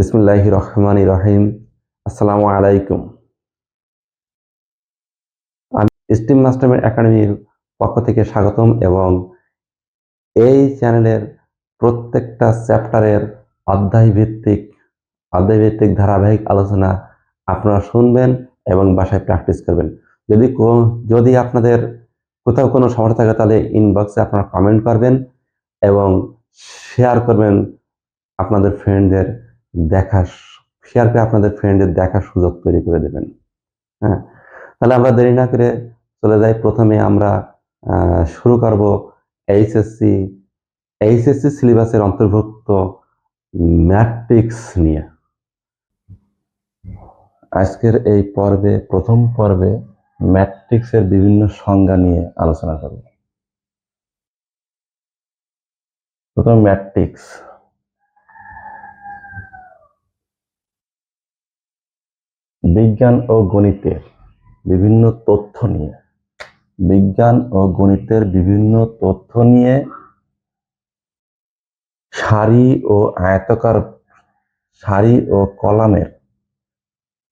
বিসমিল্লাহির রহমানির রহিম। আসসালামু আলাইকুম। আমি স্টিম মাস্টার একাডেমির পক্ষ থেকে স্বাগতম এবং এই চ্যানেলের প্রত্যেকটা চ্যাপ্টারের অধ্যায় ভিত্তিক ধারাবাহিক আলোচনা আপনারা শুনবেন এবং বাসায় প্র্যাকটিস করবেন। যদি আপনাদের কোথাও কোনো সমস্যা থাকে তাহলে ইনবক্সে আপনারা কমেন্ট করবেন এবং শেয়ার করবেন আপনাদের ফ্রেন্ডদের দেখার সুযোগ তৈরি করে দেবেন। হ্যাঁ, তাহলে আমরা দেরি না করে চলে যাই। প্রথমে আমরা শুরু করব এইচএসসি সিলেবাসের অন্তর্ভুক্ত ম্যাট্রিক্স নিয়ে। আজকের এই প্রথম পর্বে ম্যাট্রিক্সের বিভিন্ন সংজ্ঞা নিয়ে আলোচনা করব। প্রথম ম্যাট্রিক্স। বিজ্ঞান ও গণিতের বিভিন্ন তথ্য নিয়ে সারি ও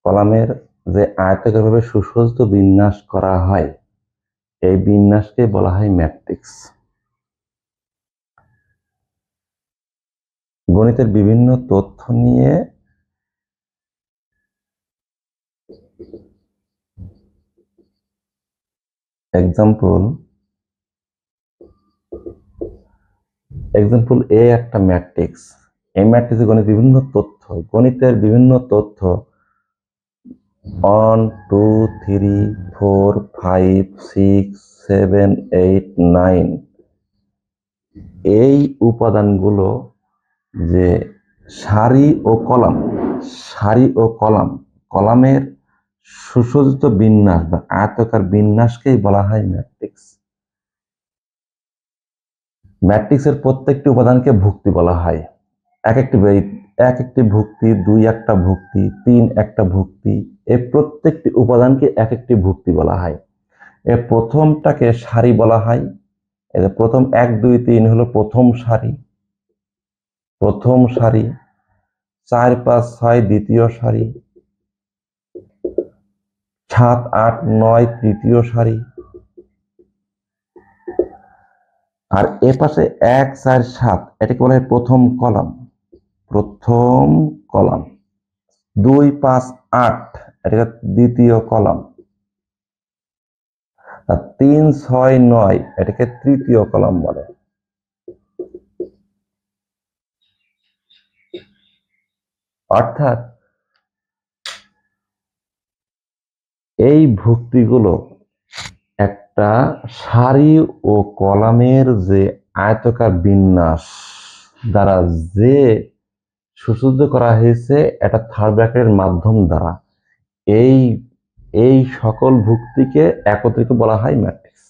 কলামের যে আয়তাকারভাবে সুসজ্জিত বিন্যাস করা হয়, এই বিন্যাসকে বলা হয় ম্যাট্রিক্স। গণিতের বিভিন্ন তথ্য নিয়ে এক্সাম্পল এ একটা ম্যাট্রিক্স। এই ম্যাট্রিক্সে গণিতের বিভিন্ন তথ্য 1 2 3 4 5 6 7 8 9 এই উপাদানগুলো যে সারি ও কলামের সুসজ্জিত বিন্যাস বা আয়তাকার বিন্যাসকেই বলা হয় ম্যাট্রিক্স। ম্যাট্রিক্সের প্রত্যেকটি উপাদানকে ভুক্তি বলা হয়। এক একটি ভুক্তি, 2 একটা ভুক্তি, 3 একটা ভুক্তি। এই প্রত্যেকটি উপাদানকে এক একটি ভুক্তি বলা হয়। এর প্রথমটাকে সারি বলা হয়। এর প্রথম 1 2 3 হলো প্রথম সারি। 4 5 6 দ্বিতীয় সারি, 7 8 9 তৃতীয় সারি, আর এ পাশে 1 4 7 এটাকে বলা হয় প্রথম কলাম। 2 5 8 এটাকে দ্বিতীয় কলাম, আর 3 6 9 এটাকে তৃতীয় কলাম বলে। অর্থাৎ এই ভুক্তিগুলো একটা সারি ও কলামের যে আয়তাকার বিন্যাস দ্বারা যে সুসজ্জিত করা হয়েছে এটা থার্ড ব্র্যাকেটের মাধ্যম দ্বারা, এই সকল ভুক্তিকে একত্রিত বলা হয় ম্যাট্রিক্স।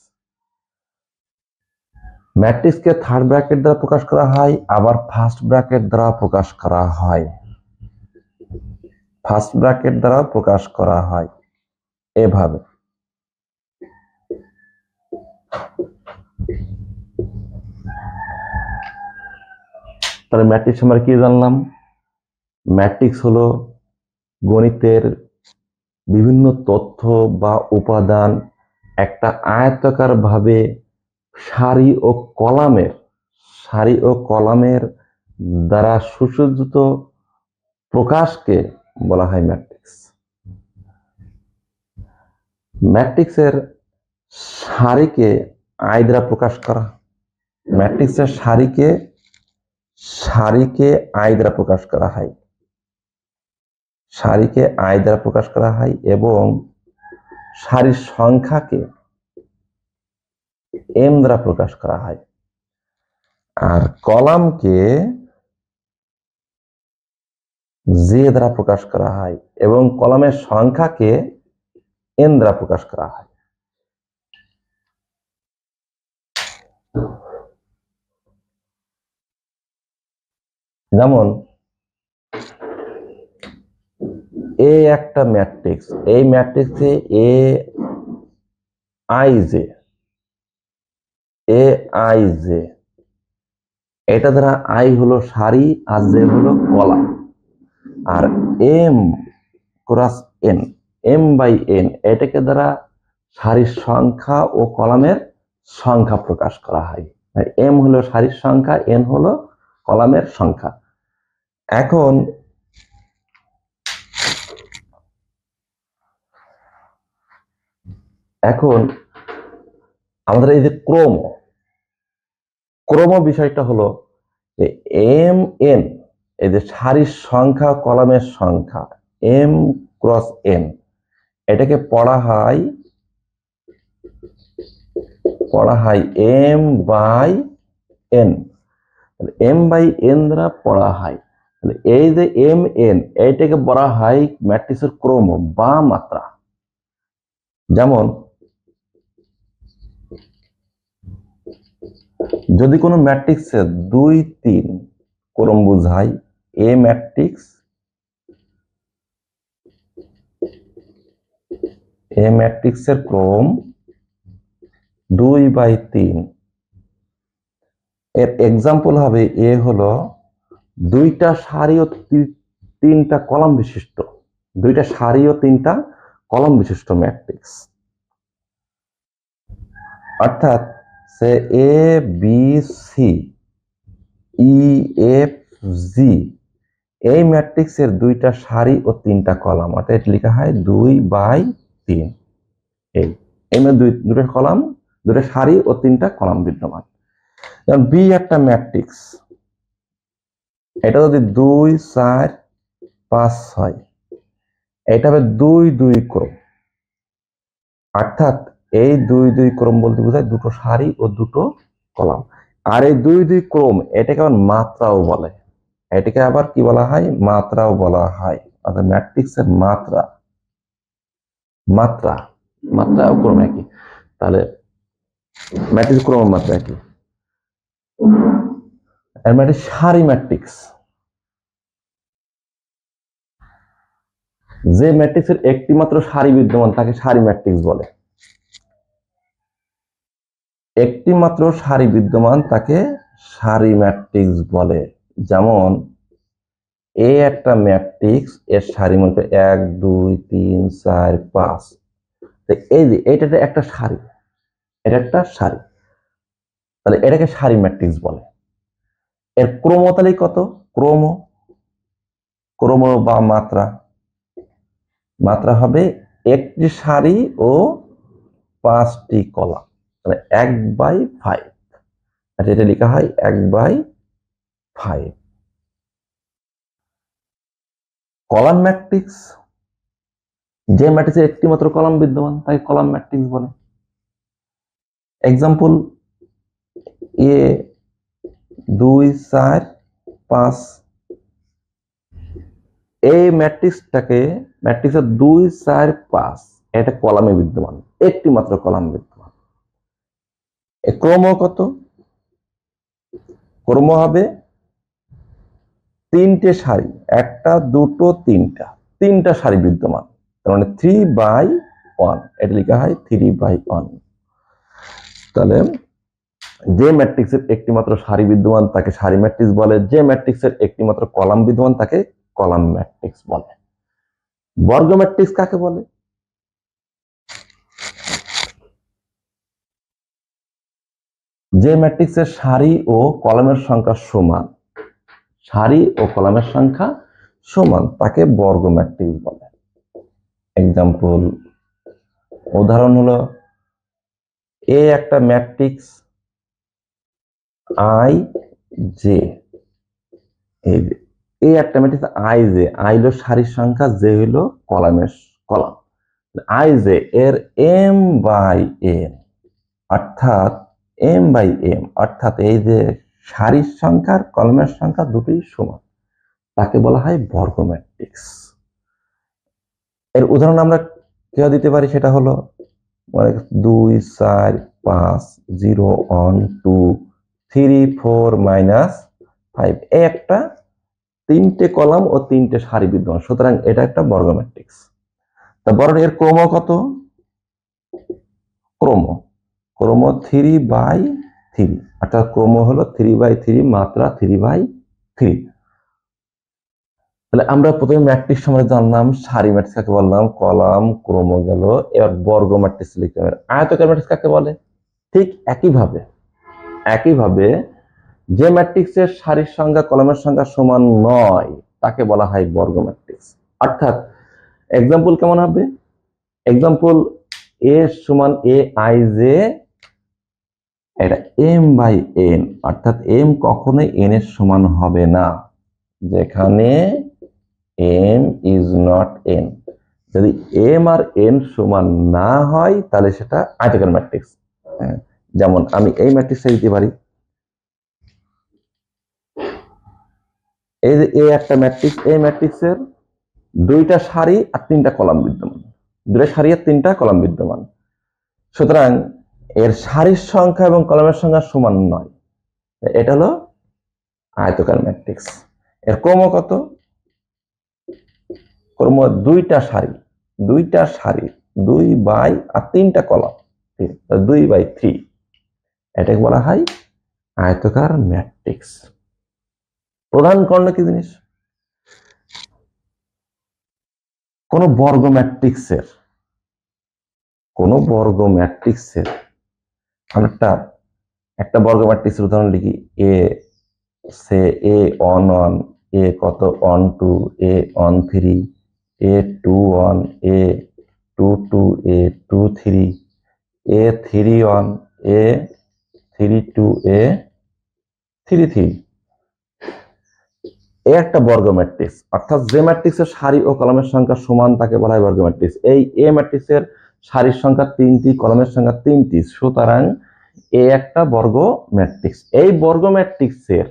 ম্যাট্রিক্সকে থার্ড ব্র্যাকেট দ্বারা প্রকাশ করা হয়, আবার ফার্স্ট ব্র্যাকেট দ্বারা প্রকাশ করা হয়। এভাবে তাহলে ম্যাট্রিক্স আমরা কি জানলাম? ম্যাট্রিক্স হলো গণিতের বিভিন্ন তথ্য বা উপাদান একটা আয়তাকার ভাবে সারি ও কলামের দ্বারা সুসজ্জিত প্রকাশকে বলা হয় ম্যাট্রিক্স। ম্যাট্রিক্সের সারিকে আই দ্বারা প্রকাশ করা হয় এবং সারির সংখ্যাকে এম দ্বারা প্রকাশ করা হয়, আর কলামকে জে দ্বারা প্রকাশ করা হয় এবং কলামের সংখ্যাকে এন দ্বারা প্রকাশ করা হয়। যেমন এ একটা ম্যাট্রিক্স, এই ম্যাট্রিক্সে আই জে এটা দ্বারা আই হলো সারি আর জে হলো কলাম। আর M cross N, M by N, এটাকে দ্বারা সারির সংখ্যা ও কলামের সংখ্যা প্রকাশ করা হয়। এম হলো সারির সংখ্যা, এন হলো কলামের সংখ্যা। এখন আমাদের এই যে ক্রম বিষয়টা হলো যে এম এন, এই যে সারির সংখ্যা কলামের সংখ্যা, এম ক্রস এন, এটাকে পড়া হয় M by N. M by N দ্বারা পড়া হয়। এই যে এম এন, এইটাকে বলা হয় ম্যাট্রিক্সের ক্রম বা মাত্রা। যেমন যদি কোনো ম্যাট্রিক্সের 2, 3 ক্রম বোঝায়, এ ম্যাট্রিক্সের ক্রম 2/3, এর এক্সাম্পল হবে এ হলো 2টা সারি ও 3টা কলাম বিশিষ্ট, 2টা সারি ও 3টা কলাম বিশিষ্ট ম্যাট্রিক্স। অর্থাৎ সে A B C E F G, এই ম্যাট্রিক্সের 2টা সারি ও 3টা কলাম, অর্থাৎ এটা লেখা হয় 2/3। এই দুটো কলাম, 2টা সারি ও 3টা কলাম বিদ্যমান। যেমন বি একটা ম্যাট্রিক্স, এটা যদি 2, 4, 5, 6, এটা হবে 2/2 ক্রম। অর্থাৎ এই 2/2 ক্রম বলতে বোঝায় দুটো সারি ও দুটো কলাম। আর এই 2/2 ক্রম এটাকে আবার মাত্রাও বলে, এটাকে আবার কি বলা হয়, মাত্রাও বলা হয়। অর্থাৎ ম্যাট্রিক্সের মাত্রা ও ক্রম একই, তাহলে ম্যাট্রিক্স ক্রম মাত্রা একই। এর ম্যাট্রিক্স সারি ম্যাট্রিক্স, যে ম্যাট্রিক্সের একটি মাত্র সারি বিদ্যমান তাকে সারি ম্যাট্রিক্স বলে। একটি মাত্র সারি বিদ্যমান তাকে সারি ম্যাট্রিক্স বলে। যেমন এ একটা ম্যাট্রিক্স, এর সারি মধ্যে 1, 2, 3, 4, 5, এই যে এটা একটা সারি, এটা একটা সারি, তাহলে এটাকে সারি ম্যাট্রিক্স বলে। এর ক্রম তাহলে কত, ক্রম বা মাত্রা হবে একটি সারি ও 5টি কলাম, মানে 1/5। আচ্ছা, এটা লেখা হয় 1/5। কলাম ম্যাট্রিক্স, যে ম্যাট্রিক্সের একটি মাত্র কলাম বিদ্যমান তাকে কলাম ম্যাট্রিক্স বলে। এক্সাম্পল এ 2, 4, 5, এই ম্যাট্রিক্সের 2, 4, 5 এটা কলামে বিদ্যমান, একটি মাত্র কলাম বিদ্যমান। ক্রম কত, ক্রম হবে 3টে সারি, 1টা 2টো 3টা সারি বিদ্যমান, তার মানে 3/1, এটা লেখা হয় 3/1। তাহলে যে ম্যাট্রিক্সের একটি মাত্র সারি বিদ্যমান তাকে সারি ম্যাট্রিক্স বলে, যে ম্যাট্রিক্সের একটি মাত্র কলাম বিদ্যমান তাকে কলাম ম্যাট্রিক্স বলে। বর্গ ম্যাট্রিক্স কাকে বলে, যে ম্যাট্রিক্সের সারি ও কলামের সংখ্যা সমান, সারি ও কলামের সংখ্যা সমান তাকে বর্গ ম্যাট্রিক্স বলে। এক্সাম্পল, উদাহরণ হলো এ একটা ম্যাট্রিক্স আই জে, এই একটা ম্যাট্রিক্স আই হলো সারির সংখ্যা, জে হলো কলামের কলাম। আই জে এর এম বাই এন, অর্থাৎ এই যে সারির সংখ্যা আর কলামের সংখ্যা দুটোই সমান, তাকে বলা হয় বর্গ ম্যাট্রিক্স। এর উদাহরণ আমরা কেউ দিতে পারি, সেটা হলো 2, 4, 5, 0, 1, 2, 3, 4, -5, এই একটা 3টে কলাম ও 3টে সারি বিদ্যমান, সুতরাং এটা একটা বর্গ ম্যাট্রিক্স। তা বরং এর ক্রম কত, ক্রম 3/3, অর্থাৎ ক্রম হলো 3/3, মাত্রা 3/3। তাহলে আমরা প্রথমে ম্যাট্রিক্স সম্বন্ধে জানলাম, সারি ম্যাট্রিক্স কাকে বললাম, কলাম ক্রম গেল। এবার বর্গ ম্যাট্রিক্স লিখতে হবে। আয়তাকার ম্যাট্রিক্স কাকে বলে? ঠিক একইভাবে যে ম্যাট্রিক্সের সারির সংখ্যা কলামের সংখ্যা সমান নয় তাকে বলা হয় বর্গ ম্যাট্রিক্স। অর্থাৎ এক্সাম্পল কেমন হবে? এক্সাম্পল এ সমান এ আই জে, এটা এম বাই এন, অর্থাৎ এম কখনোই এন এর সমান হবে না যেখানে এম ইজ নট এন। যদি এম আর এন সমান না হয় তাহলে সেটা আয়তাকার ম্যাট্রিক্স। যেমন আমি এই ম্যাট্রিক্সে দিতে পারি, এই যে এ একটা ম্যাট্রিক্স, এই ম্যাট্রিক্সের দুইটা সারি আর তিনটা কলাম বিদ্যমান, দুইটা সারি আর তিনটা কলাম বিদ্যমান। সুতরাং এর সারির সংখ্যা এবং কলামের সংখ্যা সমান নয়, এটা হলো আয়তাকার ম্যাট্রিক্স। এর ক্রম কত? ক্রম দুইটা সারি 2 বাই আর তিনটা কলাম 2/3, এটাকে বলা হয় আয়তাকার ম্যাট্রিক্স। প্রধান কর্ণ কি জিনিস? কোন বর্গ ম্যাট্রিক্সের একটা বর্গ ম্যাট্রিক্সের উদাহরণ লিখি। এ সে এ অন ওয়ান, এ কত one two, A one three, A two one, A two two, A two three, A three one, A three two, A three three. A একটা বর্গ ম্যাট্রিক্স, অর্থাৎ যে ম্যাট্রিক্সের সারি ও কলামের সংখ্যা সমান তাকে বলা হয় বর্গ ম্যাট্রিক্স। এই এ ম্যাট্রিক্সের সারির সংখ্যা 3টি, কলামের সংখ্যা 3টি, সুতরাং এ একটা বর্গ ম্যাট্রিক্স। এই বর্গ ম্যাট্রিক্সের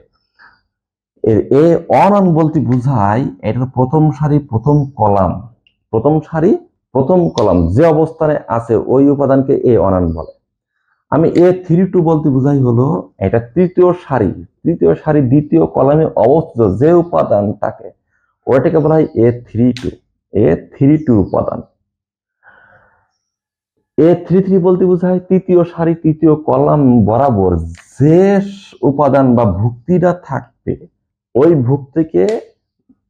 এ অন বলতে বোঝায় এটার প্রথম সারি প্রথম কলাম যে অবস্থানে আছে ওই উপাদানকে এ অন বলে। আমি A32 বলতে বোঝাই হলো এটা তৃতীয় সারি দ্বিতীয় কলামে অবস্থিত যে উপাদান থাকে ওইটাকে বলা হয় A32 উপাদান। A33 বলতে বোঝায় তৃতীয় সারি তৃতীয় কলাম বরাবর যে উপাদান বা ভুক্তিটা থাকবে ওই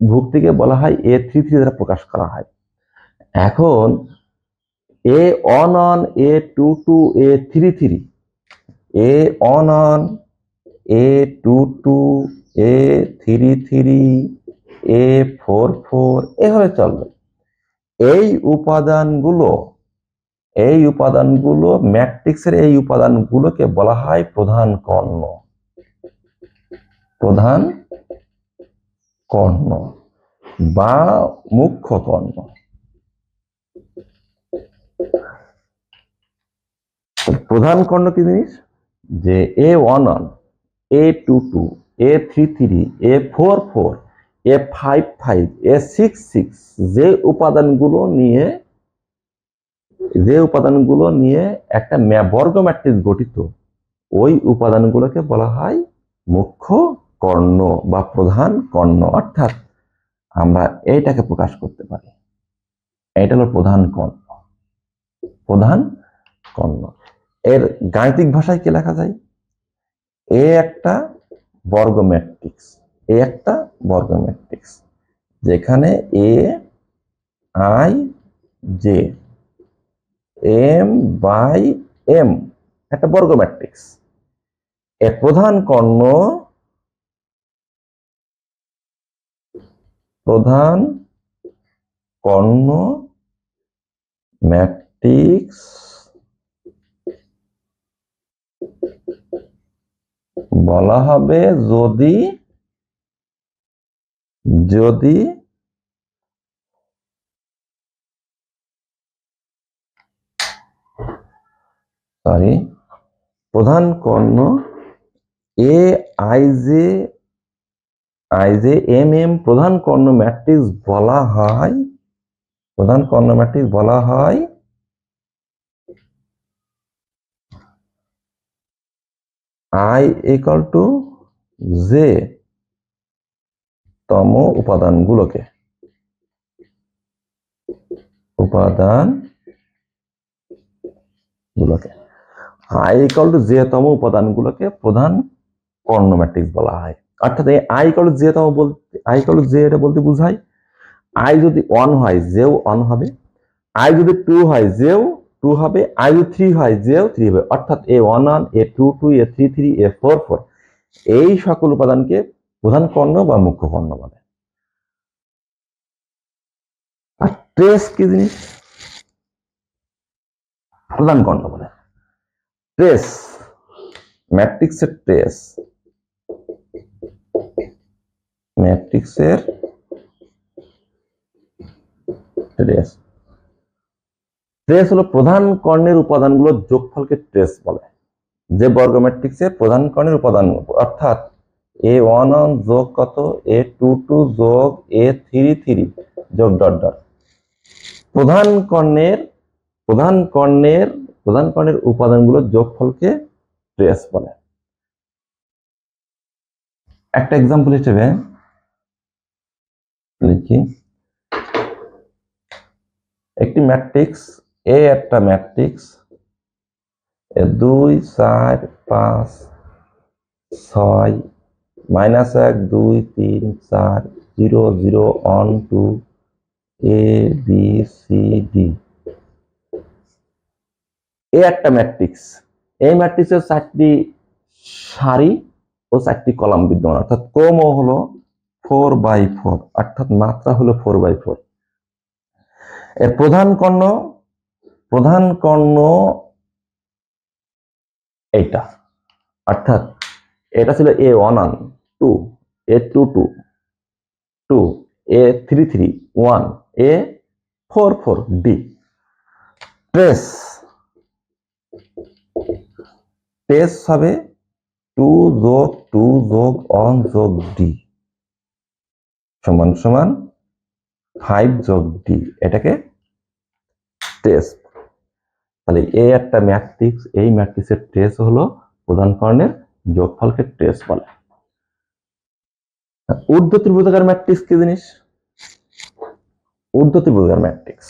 ভুক্তিকে বলা হয় A33 দ্বারা প্রকাশ করা হয়। এখন A11, A22, A33, A11, A22, A33, A44 এভাবে চলবে। এই উপাদানগুলো ম্যাট্রিক্সের এই উপাদানগুলোকে বলা হয় প্রধান কর্ণ বা মুখ্য কর্ণ। প্রধান কর্ণ কি জিনিস? যে A11, A22, A33, A44, A55, A66 যে উপাদানগুলো নিয়ে একটা বর্গ ম্যাট্রিক্স গঠিত, ওই উপাদানগুলোকে বলা হয় মুখ্য কর্ণ বা প্রধান কর্ণ। অর্থাৎ আমরা এইটাকে প্রকাশ করতে পারি, এটা হলো প্রধান কর্ণ। এর গাণিতিক ভাষায় কি লেখা যায়? এ একটা বর্গ ম্যাট্রিক্স যেখানে A I J M by M একটা বর্গ ম্যাট্রিক্স। এর প্রধান কর্ণ ম্যাট্রিক্স বলা হবে যদি প্রধান কর্ণ A I J M M প্রধান কর্ণ ম্যাট্রিক্স বলা হয় আই ইকুয়াল টু জে তম উপাদানগুলোকে আই ইকুয়াল টু জে তম উপাদানগুলোকে প্রধান কর্ণ ম্যাট্রিক্স বলা হয়। অর্থাৎ এই আই ইকুয়াল টু জে তো বলতে আই ইকুয়াল টু জে এটা বলতে বুঝায় আই যদি 1 হয় জেও 1 হবে, আই যদি 2 হয় জেও 2 হবে, আই যদি 3 হয় জেও 3 হবে। অর্থাৎ এ 1 1, এ 2 2, এ 3 3, এ 4 4 এই সকল উপাদানকে প্রধান কর্ণ বা মুখ্য কর্ণ বলে। আর ট্রেস কি জিনিস? প্রধান কর্ণ বলে। ট্রেস ম্যাট্রিক্সের ট্রেস, ম্যাট্রিক্সের ট্রেস ট্রেস হলো প্রধান কর্ণের উপাদানগুলোর যোগফলকে ট্রেস বলে। যে বর্গ ম্যাট্রিক্সের প্রধান কর্ণের উপাদান অর্থাৎ এ 1 1 যোগ কত, এ 2 2 যোগ এ 3 3 যোগ ডট ডট প্রধান কর্ণের প্রধান কর্ণের উপাদানগুলোর যোগফলকে ট্রেস বলে। একটা এক্সাম্পল হিসেবে লিখি, একটি ম্যাট্রিক্স এ, একটা matrix 2 4 5 6 -1 2 3 4 0 0 1 2 A B C D A একটা ম্যাট্রিক্স। এই ম্যাট্রিক্সের 4টি সারি ও 4টি কলাম বিদ্যমান, অর্থাৎ ক্রম হলো 4/4, অর্থাৎ মাত্রা হলো 4/4। এর প্রধান কর্ণ এইটা, অর্থাৎ এটা ছিল এ 1 1 2, এ 2 2 2, এ 3 3 1, এ 4 4 ডি। ট্রেস হবে 2 যোগ 2 যোগ 1 যোগ ডি সমান সমান 5 যোগ ডি, এটাকে ট্রেস। তাহলে এ একটা ম্যাট্রিক্স, এই ম্যাট্রিক্সের ট্রেস হলো প্রধান কর্ণের যোগফলকে ট্রেস বলে। ঊর্ধ্ব ত্রিভুজাকার ম্যাট্রিক্স কি জিনিস? ঊর্ধ্ব ত্রিভুজাকার ম্যাট্রিক্স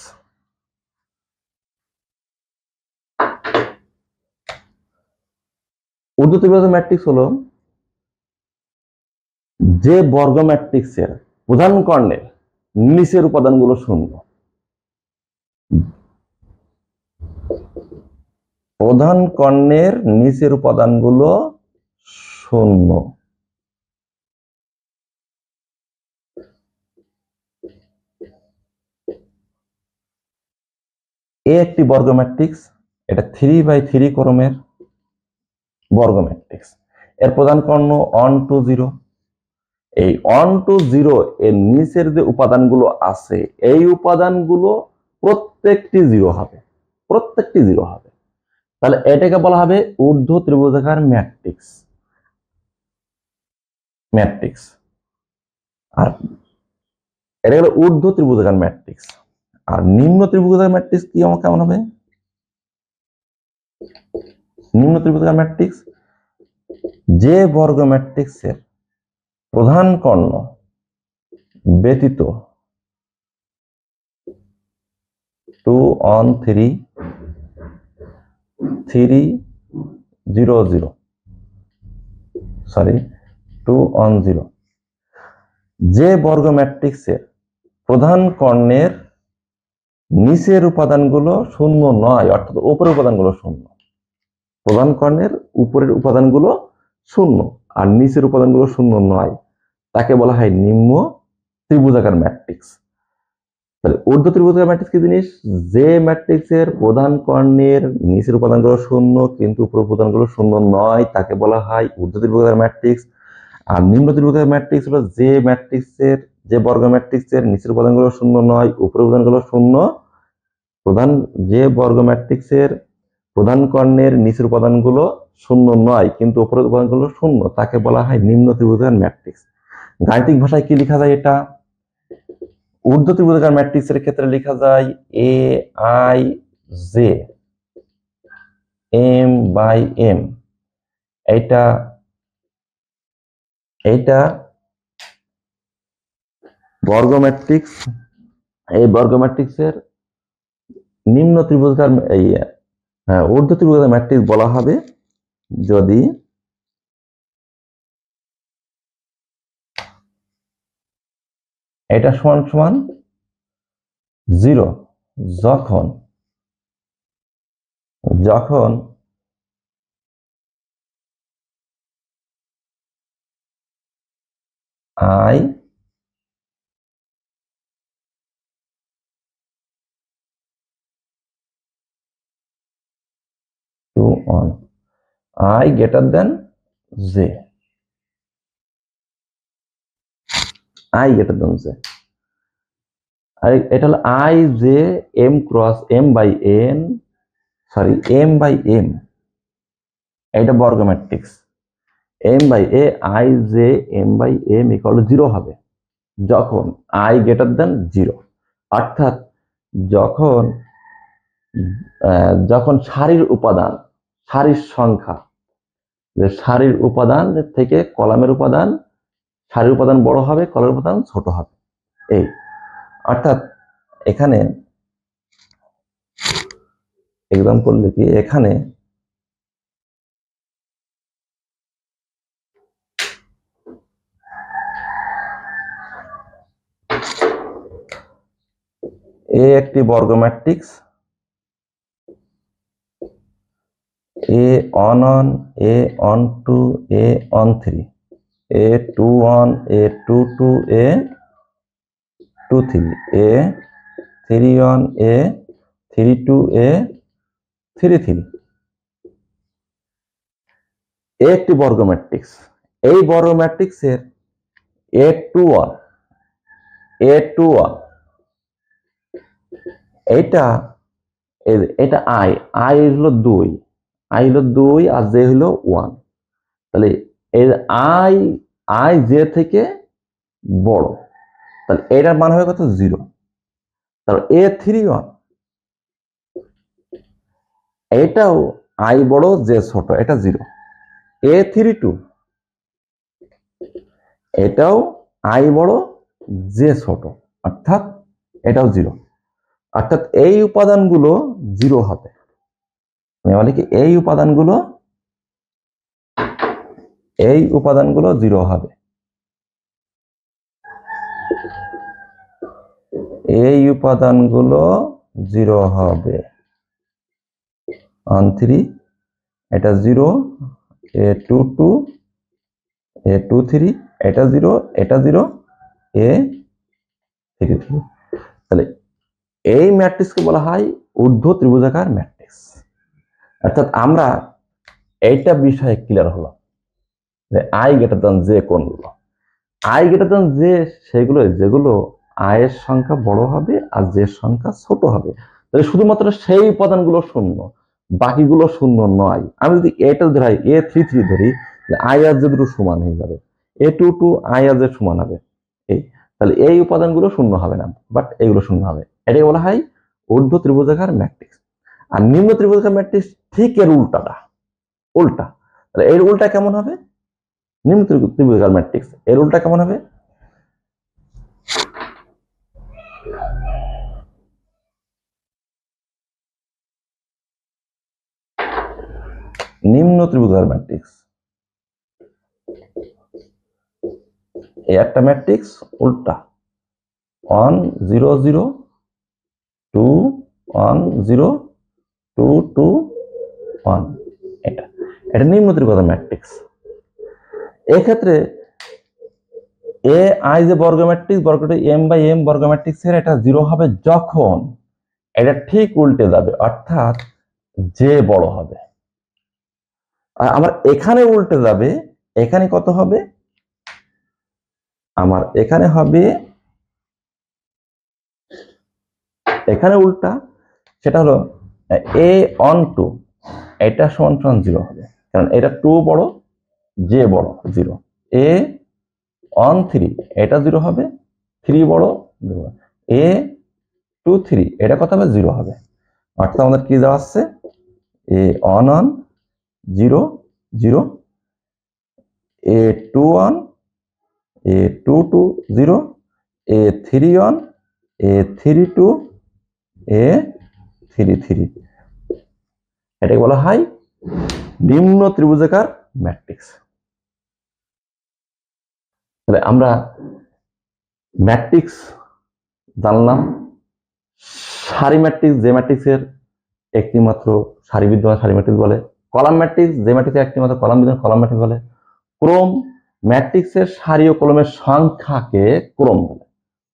ঊর্ধ্ব ত্রিভুজাকার ম্যাট্রিক্স হলো যে বর্গ ম্যাট্রিক্সের প্রধান কর্ণের নিচের উপাদানগুলো শূন্য। প্রধান কর্ণের নিচের উপাদানগুলো শূন্য। এ একটি বর্গ ম্যাট্রিক্স, এটা 3/3 ক্রমের বর্গ ম্যাট্রিক্স। এর প্রধান কর্ণ 1 2 0। এই 1 2 0 এর নিচের যে উপাদানগুলো আছে এই উপাদানগুলো প্রত্যেকটি জিরো হবে, প্রত্যেকটি জিরো হবে। তাহলে এটাকে বলা হবে ঊর্ধ্ব ত্রিভুজাকার ম্যাট্রিক্স। আর এটা হলো ঊর্ধ্ব ত্রিভুজাকার ম্যাট্রিক্স। আর নিম্ন ত্রিভুজাকার ম্যাট্রিক্স কি কেমন হবে? নিম্ন ত্রিভুজাকার ম্যাট্রিক্স যে বর্গ ম্যাট্রিক্সের প্রধান কর্ণ ব্যতীত 2 1 3 3 0 0 সরি 2 1 0 যে বর্গ ম্যাট্রিক্সের প্রধান কর্ণের নিচের উপাদানগুলো শূন্য নয়, অর্থাৎ উপরের উপাদানগুলো শূন্য। প্রধান কর্ণের উপরের উপাদানগুলো শূন্য আর নিচের উপাদানগুলো শূন্য নয়, তাকে বলা হয় নিম্ন ত্রিভুজাকার ম্যাট্রিক্স। তাহলে ঊর্ধ্ব ত্রিভুজাকার ম্যাট্রিক্স কি জিনিস? যে ম্যাট্রিক্সের প্রধান কর্ণের নিচের উপাদানগুলো শূন্য কিন্তু উপরের উপাদানগুলো শূন্য নয়, তাকে বলা হয় ঊর্ধ্ব ত্রিভুজাকার ম্যাট্রিক্স। আর নিম্ন ত্রিভুজাকার ম্যাট্রিক্স হলো যে বর্গ ম্যাট্রিক্সের নিচের উপাদানগুলো শূন্য নয়, উপরের উপাদানগুলো শূন্য। যে বর্গ ম্যাট্রিক্সের প্রধান কর্ণের নিচের উপাদানগুলো শূন্য নয় কিন্তু উপরের উপাদানগুলো শূন্য, তাকে বলা হয় নিম্ন ত্রিভুজাকার ম্যাট্রিক্স। গাণিতিক ভাষায় কি লেখা যায়? এটা ঊর্ধ্ব ত্রিভুজাকার ম্যাট্রিক্সের ক্ষেত্রে লেখা যায় A I J M by M. এইটা বর্গ ম্যাট্রিক্স। এই বর্গ ম্যাট্রিক্সের নিম্ন ত্রিভুজাকার ঊর্ধ্ব ত্রিভুজাকার ম্যাট্রিক্স বলা হবে যদি এটা সমান সমান 0 যখন যখন i to 1, i greater than j, i greater than j, আর এটা হলো i j m cross m by n, sorry m by m, এটা বর্গ matrix. m by a i j m by m equal 0 হবে যখন i greater than 0, অর্থাৎ যখন যখন সারির উপাদান, সারির সংখ্যা, যে সারির উপাদান থেকে কলামের উপাদান, সারির উপাদান বড় হবে, কলামের উপাদান ছোট হবে। এই অর্থাৎ এখানে এক্সাম্পল লিখি, এখানে এ একটি বর্গ matrix, A one one, A one two, A one three, A two one, A two two, A two three, A three one, A three two, A three three, A একটি বর্গ matrix. এই বর্গ ম্যাট্রিক্সের A two one, A two one, এটা এটা I, I হলো 2, I হলো 2 আর J হলো 1, তাহলে এই আই, আই জে থেকে বড়, তাহলে এটার মান হবে কত? 0। তাহলে এ থ্রি ওয়ান, এটাও আই বড় জে ছোট, এটা 0। এ থ্রি টু, এটাও আই বড় জে ছোট, অর্থাৎ এটাও 0, অর্থাৎ এই উপাদানগুলো 0 হবে। বলে কি এই উপাদানগুলো 0 হবে, এই উপাদানগুলো 0 হবে। অন থ্রি এটা 0, A two two, A two three, এটা 0, এটা 0, এ থ্রি থ্রি। তাহলে এই ম্যাট্রিক্সকে বলা হয় ঊর্ধ্ব ত্রিভুজাকার ম্যাট্রিক্স। অর্থাৎ আমরা এইটা বিষয়ে ক্লিয়ার হলো যে আই গ্রেটার দেন জে কোনগুলো। আই গ্রেটার দেন জে সেগুলো যেগুলো আই এর সংখ্যা বড় হবে আর জে সংখ্যা ছোট হবে, তাহলে শুধুমাত্র সেই উপাদানগুলো শূন্য, বাকিগুলো শূন্য নয়। আমি যদি এটা ধরি, এ থ্রি থ্রি ধরি, আই আর জে দুটো সমান হয়ে যাবে, এ টু টু আই আর জে সমান হবে, এই তাহলে এই উপাদানগুলো শূন্য হবে না, বাট এইগুলো শূন্য হবে। এটাকে বলা হয় ঊর্ধ্ব ত্রিভুজাকার ম্যাট্রিক্স। আর নিম্ন ত্রিভুজাকার ম্যাট্রিক্স ঠিক এর উল্টাটা, উল্টা। তাহলে এর উল্টা কেমন হবে? নিম্ন ত্রিভুজাকার ম্যাট্রিক্স এর উল্টা কেমন হবে? নিম্ন ত্রিভুজাকার ম্যাট্রিক্স, এই একটা ম্যাট্রিক্স উল্টা 1 0 0 2 1 0 2 2 1, এটা এটা নিম্ন ত্রিভুজাকার ম্যাট্রিক্স। এক্ষেত্রে এ আই যে বর্গ ম্যাট্রিক্স, বর্গটি এম বাই এম বর্গ ম্যাট্রিক্সের এটা 0 হবে যখন এটা ঠিক উল্টে যাবে, অর্থাৎ যে বড় হবে। আর আমার এখানে উল্টে যাবে, এখানে কত হবে? আমার এখানে হবে, এখানে উল্টা, সেটা হলো এ অন টু, এটা সমান সমান 0 হবে, কারণ এটা 2 বড়, জে বড় 0। এ অন থ্রি, এটা 0 হবে, 3 বড়, এ টু থ্রি, এটা কত হবে? 0 হবে। অর্থাৎ আমাদের কি দেওয়া আসছে? A one one 0 0, A two one, A two two 0, A three one, A three two, A three three. এটাকে বলা হয় নিম্ন ত্রিভুজাকার ম্যাট্রিক্স। তাহলে আমরা ম্যাট্রিক্স জানলাম, সারি ম্যাট্রিক্স যে ম্যাট্রিক্সের একটি মাত্র সারি বিদ্যমান সারি ম্যাট্রিক্স বলে। কলাম ম্যাট্রিক্স যে ম্যাট্রিক্সের একটি মাত্র কলাম বিদ্যমান কলাম ম্যাট্রিক্স বলে। ক্রম ম্যাট্রিক্সের সারি ও কলমের সংখ্যাকে ক্রম বলে।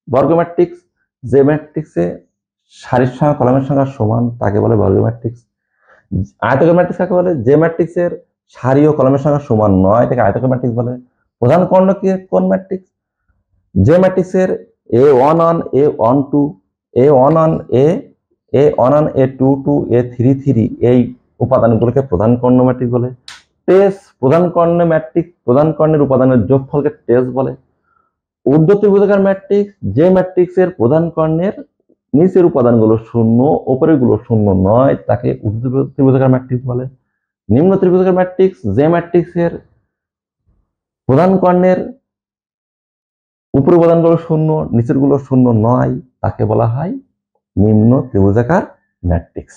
বর্গ ম্যাট্রিক্স যে ম্যাট্রিক্সে সারির সংখ্যা কলামের সংখ্যা সমান তাকে বলে বর্গ ম্যাট্রিক্স। আয়তকার ম্যাট্রিক্স কাকে বলে? যে ম্যাট্রিক্সের সারি ও কলামের সংখ্যা সমান নয় তাকে আয়তকার ম্যাট্রিক্স বলে। প্রধান কর্ণ কি কোন ম্যাট্রিক্স? যে ম্যাট্রিক্সের A11 A12 A11 A11 A22 A33 এই উপাদানগুলোকে প্রধান কর্ণ ম্যাট্রিক্স বলে। ট্রেস প্রধান কর্ণ ম্যাট্রিক্স, প্রধান কর্ণের উপাদানের যোগফলকে ট্রেস বলে। ঊর্ধ্ব ত্রিভুজাকার ম্যাট্রিক্স যে ম্যাট্রিক্সের প্রধান কর্ণের নিচের উপাদানগুলো শূন্য উপরের গুলো শূন্য নয় তাকে ঊর্ধ্ব ত্রিভুজাকার ম্যাট্রিক্স বলে। নিম্ন ত্রিভুজাকার ম্যাট্রিক্স যে ম্যাট্রিক্সের প্রধান কর্ণের উপরের উপাদানগুলো শূন্য নিচের গুলো শূন্য নয় তাকে বলা হয় নিম্ন ত্রিভুজাকার ম্যাট্রিক্স।